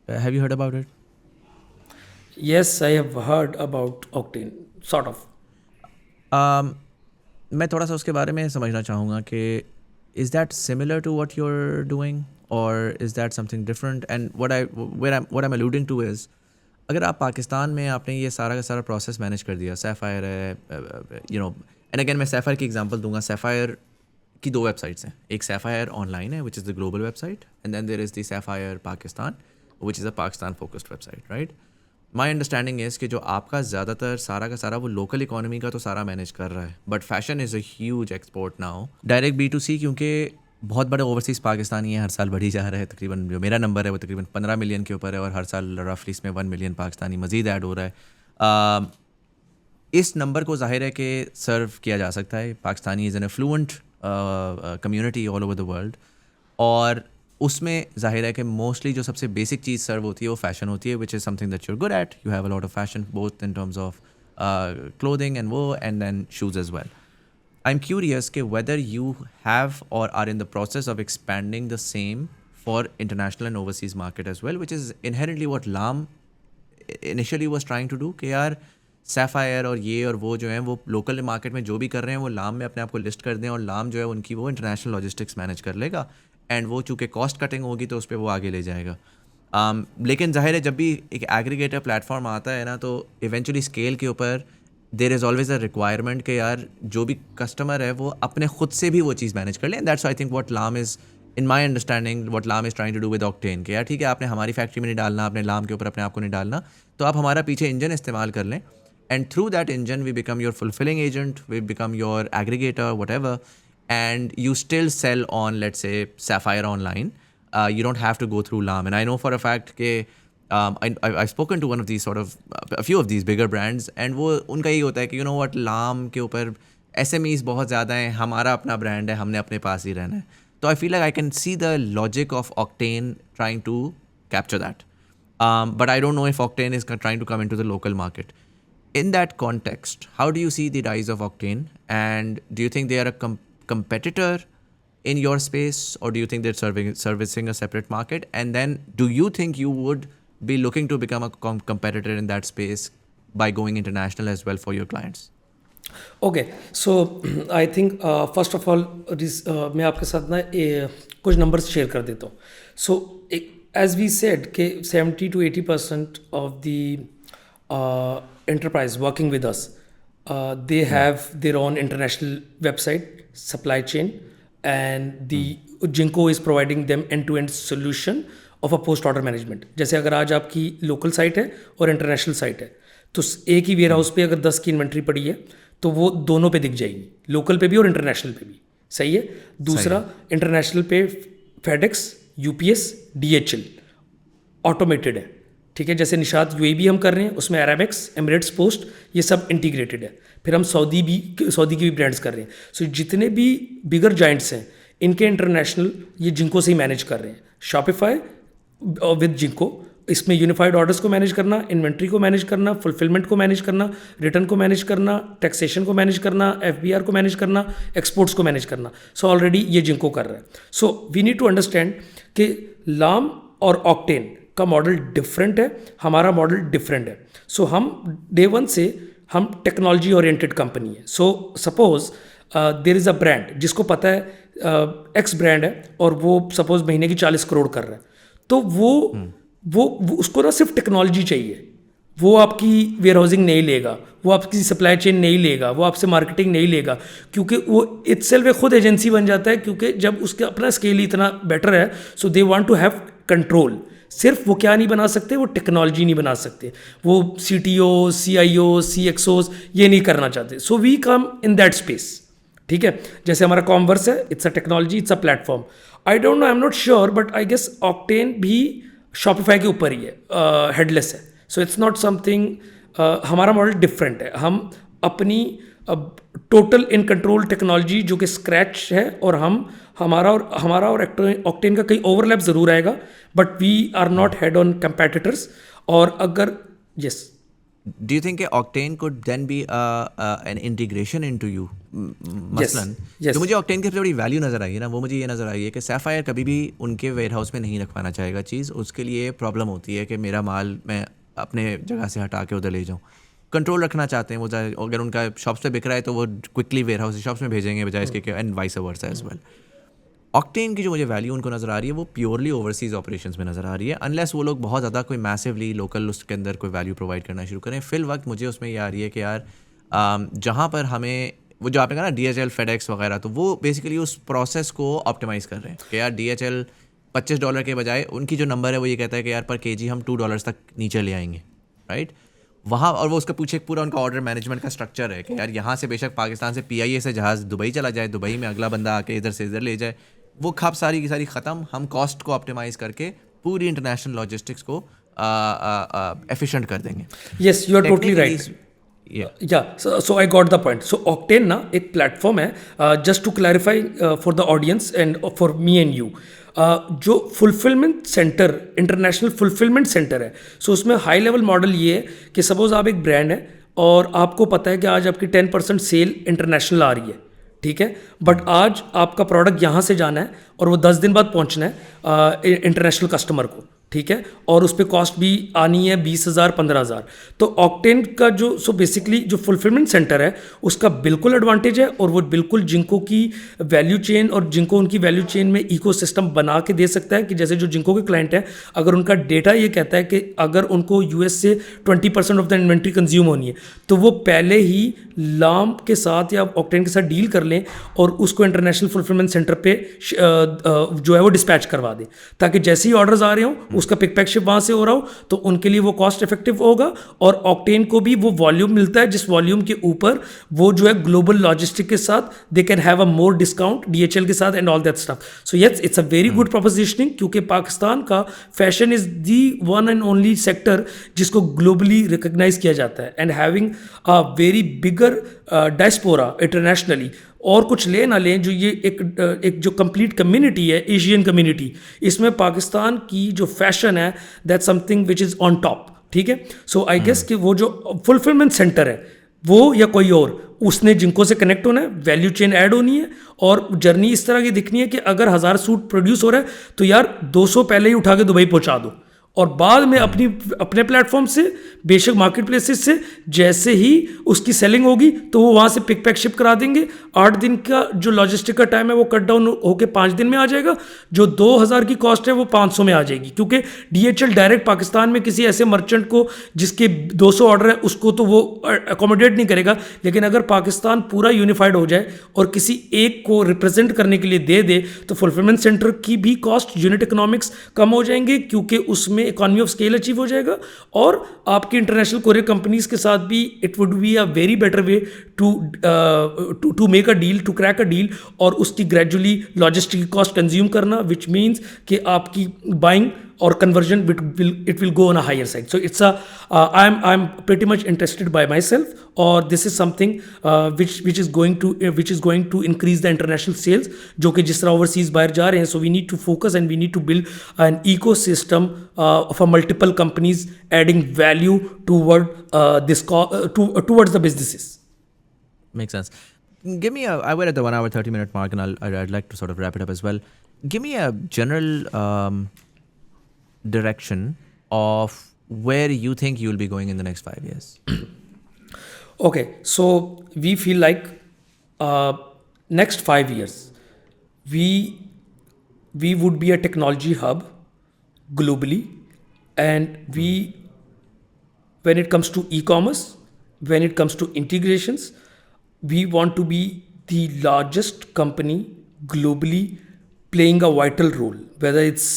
Have you heard about it? Yes, I have heard about Octane, sort of. Um, मैं थोड़ा सा उसके बारे में समझना चाहूँगा कि is that similar to what you're doing or is that something different? And what I'm alluding to is अगर आप पाकिस्तान में आपने ये सारा का सारा प्रोसेस मैनेज कर दिया, सैफायर है, एंड अगेन मैं सैफायर की एग्जांपल दूंगा. सैफायर की दो वेबसाइट्स हैं. एक सैफायर ऑनलाइन है which is the global website, and then there is the Sapphire Pakistan which is a Pakistan focused website, right? My understanding is कि जो आपका ज़्यादातर सारा का सारा वो लोकल इकोनॉमी का तो सारा मैनेज कर रहा है, but fashion is a huge export now. Direct B2C, क्योंकि बहुत बड़े ओवरसीज़ पाकिस्तानी हैं, हर साल बढ़ी जा रहा है. तकरीबन जो मेरा नंबर है वो तकरीबन 15 मिलियन के ऊपर है, और हर साल रफली इसमें 1 मिलियन पाकिस्तानी मज़ीद ऐड हो रहा है. इस नंबर को ज़ाहिर है कि सर्व किया जा सकता है. Pakistani is an affluent community all over the world, और उसमें ज़ाहिर है कि मोस्टली जो सबसे बेसिक चीज़ सर्व होती है वो फैशन होती है, which is something that you're good at. You have a lot of fashion both in terms of clothing and then shoes as well. I'm curious कि whether you have or are in the process of expanding the same for international and overseas market as well, which is inherently what LAM initially was trying to do. कि यार sapphire और ये और वो जो हैं वो लोकल मार्केट में जो भी कर रहे हैं वो लाम में अपने आप को लिस्ट कर दें, और लाम जो है उनकी वो इंटरनेशनल लॉजिस्टिक्स मैनेज कर लेगा, एंड वो चूँकि कॉस्ट कटिंग होगी तो उस पर वो आगे ले जाएगा. लेकिन जाहिर है जब भी एक एग्रीगेटर प्लेटफॉर्म आता है ना, तो इवेंचुअली स्केल के ऊपर there is always a requirement कि यार जो भी कस्टमर है वो अपने खुद से भी वो चीज़ मैनेज कर लें. That's I think what Lam is, in my understanding what Lam is trying to do with octane. कि यार ठीक है, आपने हमारी फैक्ट्री में नहीं डालना, आपने लाम के ऊपर अपने आप को नहीं डालना, तो आप हमारा पीछे इंजन इस्तेमाल कर लें, and through that engine we become your fulfilling agent, we become your aggregator, whatever, and you still sell on, let's say, Sapphire online. You don't have to go through LAM. And I know for a fact that I've spoken to one of these sort of a few of these bigger brands, and वो उनका यही होता है कि you know what, LAM के ऊपर SMEs बहुत ज़्यादा हैं, हमारा अपना ब्रांड है, हमने अपने पास ही रहना है. तो I feel like I can see the logic of Octane trying to capture that. But I don't know if Octane is trying to come into the local market. In that context, how do you see the rise of Octane, and do you think they are a competitor in your space, or do you think they're servicing a separate market? And then do you think you would be looking to become a competitor in that space by going international as well for your clients? Okay so I think first of all मैं आपके साथ ना कुछ numbers share कर देता हूँ. So as we said कि 70 to 80% of the enterprise working with us, they have their own international website, supply chain, and the Jinko is providing them end-to-end solution of a post order management. जैसे अगर आज आपकी local site है और international site है, तो एक ही ware house पे अगर 10 की इन्वेंट्री पड़ी है तो वो दोनों पे दिख जाएगी, लोकल पे भी और इंटरनेशनल पे भी. सही है. दूसरा, इंटरनेशनल पे फेडेक्स, UPS, DHL ऑटोमेटेड है. ठीक है. जैसे निशात UAE हम कर रहे हैं, उसमें अरेबिक्स, एमिरेट्स पोस्ट, ये सब इंटीग्रेटेड है. फिर हम सऊदी की भी ब्रांड्स कर रहे हैं. सो जितने भी बिगर जाइंट्स हैं इनके इंटरनेशनल ये जिंको से ही मैनेज कर रहे हैं. शॉपिफाई विद जिंको, इसमें यूनिफाइड ऑर्डर्स को मैनेज करना, इन्वेंट्री को मैनेज करना, फुलफिलमेंट को मैनेज करना, रिटर्न को मैनेज करना, टैक्सेशन को मैनेज करना, FBR को मैनेज करना, एक्सपोर्ट्स को मैनेज करना. सो ऑलरेडी ये जिंको कर रहा है. So we need to understand कि लाम और ऑक्टेन का मॉडल डिफरेंट है, हमारा मॉडल डिफरेंट है. सो हम डे वन से हम टेक्नोलॉजी ओरिएंटेड कंपनी है. So suppose there is a brand जिसको पता है एक्स ब्रांड है और वो सपोज महीने की 40 करोड़ कर रहा है, तो वो उसको ना सिर्फ टेक्नोलॉजी चाहिए. वो आपकी वेयर हाउसिंग नहीं लेगा, वो आपकी सप्लाई चेन नहीं लेगा, वो आपसे मार्केटिंग नहीं लेगा, क्योंकि वो इटसेल्फ खुद एजेंसी बन जाता है. क्योंकि जब उसका अपना स्केल इतना बेटर है, so they want to have control. सिर्फ वो क्या नहीं बना सकते, वो टेक्नोलॉजी नहीं बना सकते, वो CTO, CIO, CXOs ये नहीं करना चाहते. So we come in that space. ठीक है. जैसे हमारा कॉमवर्स है, it's a technology, it's a platform. I don't know, I am not sure, but I guess Octane भी शॉपिफाई के ऊपर ही है, हेडलेस है. सो इट्स नॉट समथिंग, हमारा मॉडल डिफरेंट है. हम अपनी टोटल इन कंट्रोल टेक्नोलॉजी जो कि स्क्रैच है, और हमारा और ऑक्टेन का कई ओवरलैप ज़रूर आएगा, but we are not head on competitors. और अगर yes do you think Octane could then be an integration into you? मसलन yes. जो मुझे Octane की सबसे बड़ी वैल्यू नज़र आई है ना, वो मुझे ये नज़र आई है कि Sapphire कभी भी उनके वेयर हाउस में नहीं रखवाना चाहेगा चीज़. उसके लिए प्रॉब्लम होती है कि मेरा माल मैं अपने जगह से हटा के उधर ले जाऊँ. कंट्रोल रखना चाहते हैं वो, अगर उनका शॉप्स पे बिक रहा है तो वो क्विकली वेयर हाउस शॉप्स में भेजेंगे बजाय इसके, and vice versa as well. Octane की जो मुझे वैल्यू उनको नज़र आ रही है वो प्योरली ओवरसीज़ ऑपरेशंस में नज़र आ रही है, अनलेस वो लोग बहुत ज़्यादा कोई मैसिवली लोकल उसके अंदर कोई वैल्यू प्रोवाइड करना शुरू करें. फिल वक्त मुझे उसमें ये आ रही है कि यार जहाँ पर हमें वो जो आपने कहा ना DHL FedEx वगैरह, तो वो बेसिकली उस प्रोसेस को ऑप्टिमाइज़ कर रहे हैं कि यार DHL $25 के बजाय उनकी जो नंबर है वो ये कहता है कि यार पर केजी हम $2 तक नीचे ले आएंगे, राइट. वहाँ और वो उसका पीछे पूरा उनका ऑर्डर मैनेजमेंट का स्ट्रक्चर है कि यार यहाँ से बेशक पाकिस्तान से PIA से जहाज़ दुबई चला जाए, दुबई में अगला बंदा आके इधर से इधर ले जाए, वो खप सारी की सारी ख़त्म. हम कॉस्ट को ऑप्टिमाइज़ करके पूरी इंटरनेशनल लॉजिस्टिक्स को एफिशिएंट कर देंगे. Yes, you are totally right. Yeah, so I got the point. So Octane ना एक प्लेटफॉर्म है, just to clarify for the audience and for me and you, जो fulfilment centre, international fulfilment centre है, सो उसमें high level model ये है कि suppose आप एक ब्रांड है और आपको पता है कि आज आपकी 10% सेल इंटरनेशनल आ रही है, ठीक है, बट आज आपका प्रोडक्ट यहाँ से जाना है और वो 10 दिन बाद पहुँचना है इंटरनेशनल कस्टमर को, ठीक है, और उस पर कॉस्ट भी आनी है 20,000 15,000. तो ऑक्टेन का जो सो बेसिकली जो फुलफिलमेंट सेंटर है उसका बिल्कुल एडवांटेज है, और वो बिल्कुल जिंको की वैल्यू चेन और जिंको उनकी वैल्यू चेन में इकोसिस्टम बना के दे सकता है कि जैसे जो जिंको के क्लाइंट हैं, अगर उनका डेटा ये कहता है कि अगर उनको US से 20% ऑफ द इन्वेंट्री कंज्यूम होनी है तो वो पहले ही लाम के साथ या ऑक्टेन के साथ डील कर लें और उसको इंटरनेशनल फुलफिलमेंट सेंटर पे जो है वो डिस्पैच करवा दें, ताकि जैसे ही ऑर्डर्स आ रहे हों उसका पिक पैक शिप वहाँ से हो रहा हो तो उनके लिए वो कॉस्ट इफेक्टिव होगा, और ऑक्टेन को भी वो वॉल्यूम मिलता है जिस वॉल्यूम के ऊपर वो जो है ग्लोबल लॉजिस्टिक के साथ they can have a more discount DHL के साथ and all that stuff. So yes, it's a very good propositioning, क्योंकि पाकिस्तान का fashion is the one and only sector जिसको ग्लोबली रिकग्नाइज किया जाता है, and having a very bigger diaspora internationally. और कुछ ले ना लें, जो ये एक जो कंप्लीट कम्युनिटी है, एशियन कम्युनिटी, इसमें पाकिस्तान की जो फैशन है that something which is on top, ठीक है. सो आई गेस कि वो जो फुलफिलमेंट सेंटर है वो या कोई और, उसने जिनको से कनेक्ट होना है, वैल्यू चेन ऐड होनी है, और जर्नी इस तरह की दिखनी है कि अगर 1000 सूट प्रोड्यूस हो रहा है तो यार 200 पहले ही उठा के दुबई पहुंचा दो, और बाद में अपने प्लेटफॉर्म से, बेशक मार्केट प्लेसेस से, जैसे ही उसकी सेलिंग होगी तो वो वहाँ से पिक पैक शिप करा देंगे. 8 दिन का जो लॉजिस्टिक का टाइम है वो कट डाउन होकर 5 दिन में आ जाएगा. जो 2000 की कॉस्ट है वो 500 में आ जाएगी, क्योंकि DHL डायरेक्ट पाकिस्तान में किसी ऐसे मर्चेंट को जिसके 200 ऑर्डर है उसको तो वो अकोमोडेट नहीं करेगा. लेकिन अगर पाकिस्तान पूरा यूनिफाइड हो जाए और किसी एक को रिप्रेजेंट करने के लिए दे दे तो फुलफिलमेंट सेंटर की भी कॉस्ट, यूनिट इकोनॉमिक्स कम हो जाएंगे, क्योंकि उसमें इकोनॉमी ऑफ स्केल अचीव हो जाएगा. और आपकी इंटरनेशनल कोरियर कंपनीज के साथ भी it would be a very better way to make a deal, to crack a deal, और उसकी ग्रेजुअली लॉजिस्टिक कॉस्ट कंज्यूम करना, विच मीन्स कि आपकी buying or conversion it will go on a higher side. So it's I'm pretty much interested by myself, or this is something which is going to increase the international sales, जो कि जिस तरह overseas बाहर जा रहे हैं. So we need to focus and we need to build an ecosystem of a multiple companies adding value toward towards the businesses. Makes sense. Give me we're at the 1 hour 30-minute mark, and I'd like to sort of wrap it up as well. Give me a general direction of where you think you'll be going in the next 5 years. Okay, so we feel like next 5 years we would be a technology hub globally, and when it comes to e-commerce, when it comes to integrations, we want to be the largest company globally playing a vital role, whether it's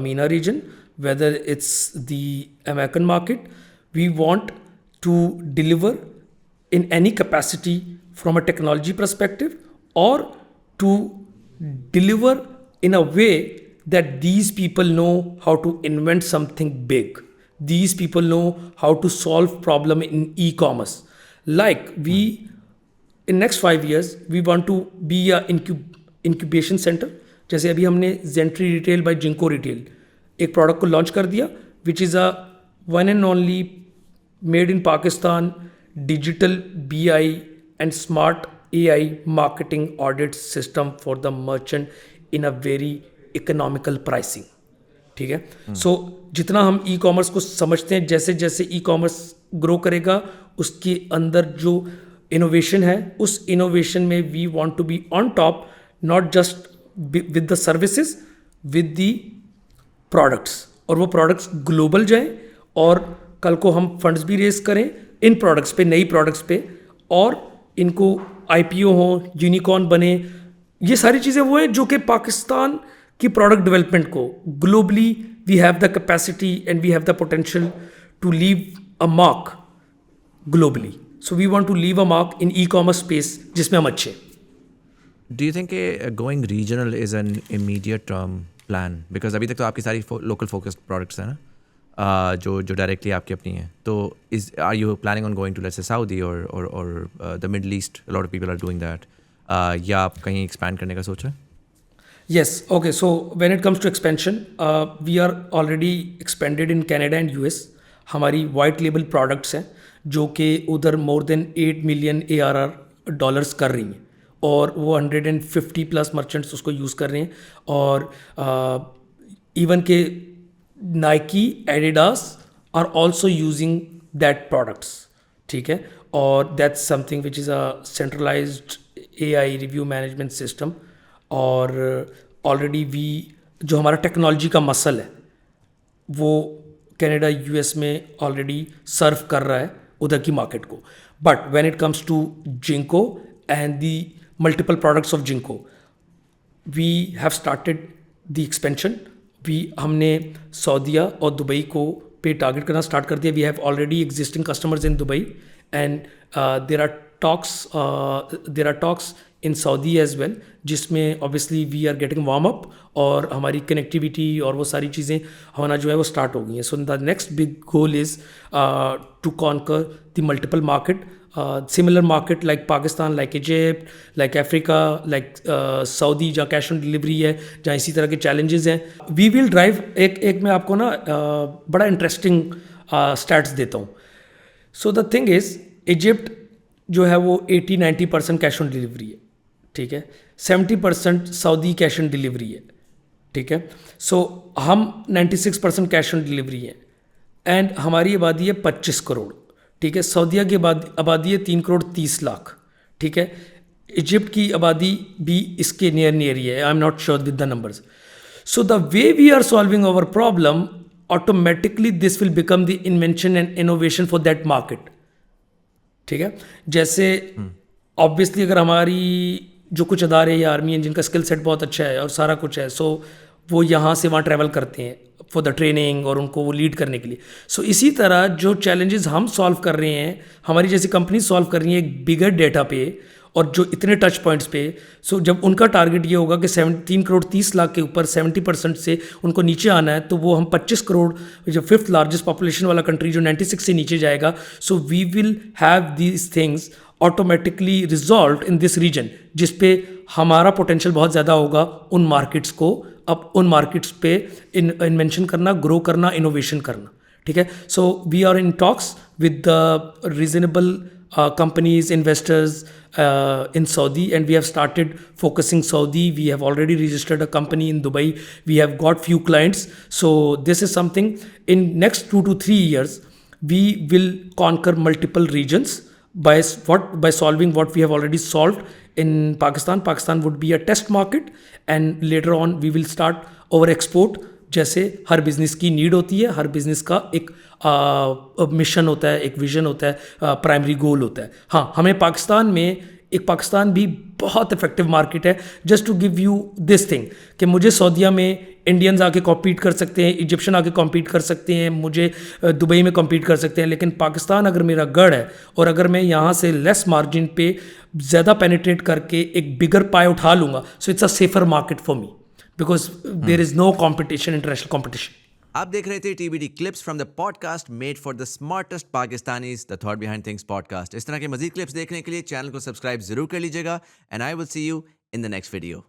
MENA region, whether it's the American market. We want to deliver in any capacity from a technology perspective, or to deliver in a way that these people know how to invent something big. These people know how to solve problem in e-commerce. Like in next 5 years, we want to be a incubation center. जैसे अभी हमने Gentry retail by जिंको retail एक product को launch कर दिया, which is a one and only made in Pakistan, digital BI and smart AI marketing audit system for the merchant in a very economical pricing. ठीक है. सो जितना हम e commerce को समझते हैं, जैसे जैसे ई कॉमर्स ग्रो करेगा उसके अंदर जो इनोवेशन है, उस इनोवेशन में we want to be on top, not just with the services, with the products, और वो प्रोडक्ट्स ग्लोबल जाएं और कल को हम फंड्स भी रेज करें इन प्रोडक्ट्स पे, नई प्रोडक्ट्स पे, और इनको आईपीओ हो, यूनिकॉर्न बने. ये सारी चीज़ें वो हैं जो कि पाकिस्तान की प्रोडक्ट डेवलपमेंट को globally we have the capacity and we have the potential to leave a mark globally. So we want to leave a mark in e commerce space जिसमें हम अच्छे. Do you think going regional is an immediate term plan? Because अभी तक तो आपकी सारी local focused products हैं ना, जो directly आपकी अपनी हैं. तो are you planning on going to, let's say, Saudi or the Middle East? A lot of people are doing that. या आप कहीं expand करने का सोच रहे हैं? Yes. Okay. So when it comes to expansion, we are already expanded in Canada and US. हमारी white label products हैं जो कि उधर more than 8 million ARR dollars कर रही हैं, और वो 150 प्लस मर्चेंट्स उसको यूज़ कर रहे हैं. और इवन के Nike, Adidas are also using that products. ठीक है. और that's something which is a centralised AI review management system. और ऑलरेडी वी जो हमारा टेक्नोलॉजी का मसल है वो कनाडा US में ऑलरेडी सर्व कर रहा है उधर की मार्केट को. But when it comes to जिंको and the multiple products of जिंको, we have started the expansion. हमने सऊदीया और दुबई को पे टारगेट करना स्टार्ट कर दिया. We have already existing customers in Dubai and there are talks in Saudi as well, जिसमें obviously we are getting warm up और हमारी कनेक्टिविटी और वो सारी चीज़ें होना जो है वो स्टार्ट हो गई हैं. So the next big goal is to conquer the multiple market, similar market like Pakistan, like Egypt, like Africa, like Saudi, जहाँ कैश ऑन डिलीवरी है, जहाँ इसी तरह के चैलेंजेस हैं. We will drive. एक मैं आपको ना बड़ा इंटरेस्टिंग स्टैट्स देता हूँ. So the thing is, Egypt जो है वो 80-90% कैश ऑन डिलीवरी है. ठीक है. 70% सऊदी कैश ऑन डिलीवरी है. ठीक है. सो हम 96% कैश ऑन डिलीवरी है एंड हमारी आबादी है 25 करोड़. ठीक है. सऊदीया की आबादी है 3 करोड़ 30 लाख. ठीक है. इजिप्ट की आबादी भी इसके नियर ही है. I am not sure with the numbers. So the way we are solving our problem, automatically this will become the invention and innovation for that market. ठीक है. जैसे ऑब्वियसली अगर हमारी जो कुछ अदारे या आर्मी हैं जिनका स्किल सेट बहुत अच्छा है और सारा कुछ है, सो वो यहाँ से वहाँ ट्रैवल करते हैं फॉर द ट्रेनिंग और उनको वो लीड करने के लिए. सो इसी तरह जो चैलेंजेस हम सॉल्व कर रहे हैं, हमारी जैसी कंपनी सॉल्व कर रही है एक बिगर डेटा पे और जो इतने टच पॉइंट्स पे. सो जब उनका टारगेट ये होगा कि 3 करोड़ 30 लाख के ऊपर 70% से उनको नीचे आना है, तो वो हम 25 करोड़, जो 5th लार्जेस्ट पॉपुलेशन वाला कंट्री जो 96 से नीचे जाएगा, so we will have these things automatically resolve in this region, जिस पे हमारा पोटेंशियल बहुत ज़्यादा होगा उन मार्केट्स को, अब उन मार्केट्स पे इन्वेंशन करना, ग्रो करना, इनोवेशन करना. ठीक है. So we are in talks with the reasonable companies, investors in Saudi, and we have started focusing Saudi. We have already registered a company in Dubai. We have got few clients. So this is something in next 2 to 3 years we will conquer multiple regions by solving what we have already solved in Pakistan. Pakistan would be a test market, and later on we will start our export. जैसे हर business की need होती है, हर business का एक mission होता है, एक vision होता है, प्राइमरी गोल होता है. हाँ, हमें पाकिस्तान भी बहुत इफेक्टिव मार्केट है. Just to give you this thing कि मुझे सऊदीया में इंडियंस आके कॉम्पीट कर सकते हैं, इजिप्शियन आके कॉम्पीट कर सकते हैं, मुझे दुबई में कॉम्पीट कर सकते हैं, लेकिन पाकिस्तान अगर मेरा गढ़ है और अगर मैं यहाँ से लेस मार्जिन पे ज़्यादा पेनिट्रेट करके एक बिगर पाई उठा लूँगा, so it's a safer market for me because there is no competition, international competition. आप देख रहे थे TBD clips from the podcast made for the smartest Pakistanis, the Thought Behind Things podcast. इस तरह के मजीद clips देखने के लिए चैनल को सब्सक्राइब जरूर कर लीजिएगा and I will see you in the next video.